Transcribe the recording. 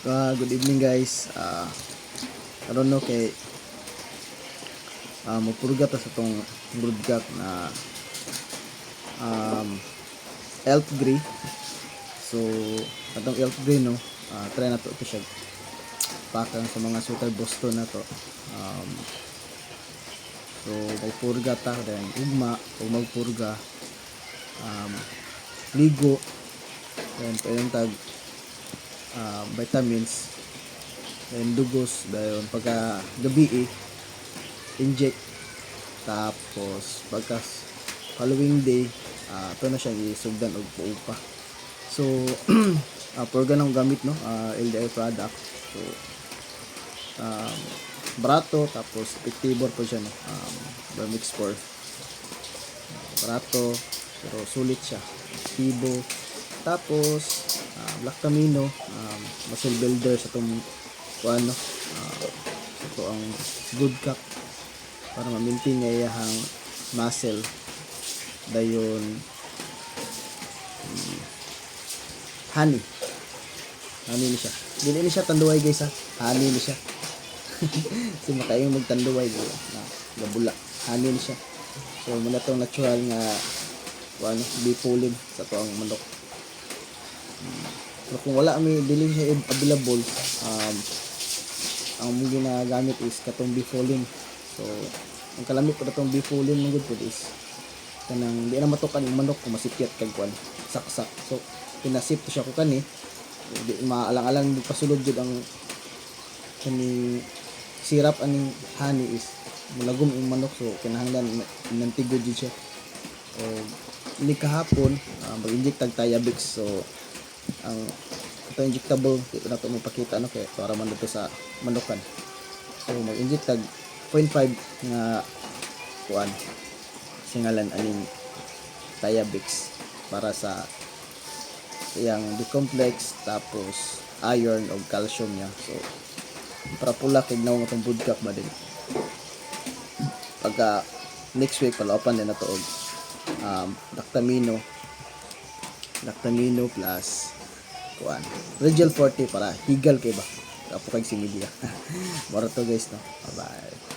Good evening guys. I don't know kay magpurga ta sa tong broadcast na elf grey. So atong elf grey no, try na to ito siya pakang sa mga sweater Boston na to. So magpurga ta then ugma o magpurga ligo then payong tag vitamins and dugos dayon pagka gabi inject tapos pagka following day ito na siyang isugdan og puupa. So purga ng gamit no, LDI product. So barato tapos effective po siya no, Vermix 4 barato pero sulit siya, effective. Tapos black camino, muscle builder sa itong ano, ito ang good cup para ma-maintain niya yung muscle. Dayon honey ni siya, dili ni siya tanduay guys ha, honey ni siya. Kasi makayong magtanduay na gabula, honey ni siya. So muna itong natural nga ano, bipulin sa ito ang manok. So kung wala may dili siya available, ang mong ginagamit is katong bifolin. So ang kalamit ko itong bifolin ng good food is kanang di na matukan yung manok kung masipyat kag kuan saksak. So pinasip to siya ko kani di maalang-alang pasulod jud ang kani sirap aning honey is mulagom yung manok. So kinahanglan nantigod jud siya. O ni kahapon mag-inject tag Tiabix. So ang ito injectable dito na ito mapakita no, kaya para man dito sa manukan. So mag-inject tag 0.5 nga kuan singalan aning Tiabix para sa iyang B-complex tapos iron o calcium niya. So para pula kignaw nga itong budkak ba din pagka next week palaupan din na ito og lactamino plus kuan Regal 40 para higal kay ba apo kay similya. Moro to guys no, bye bye.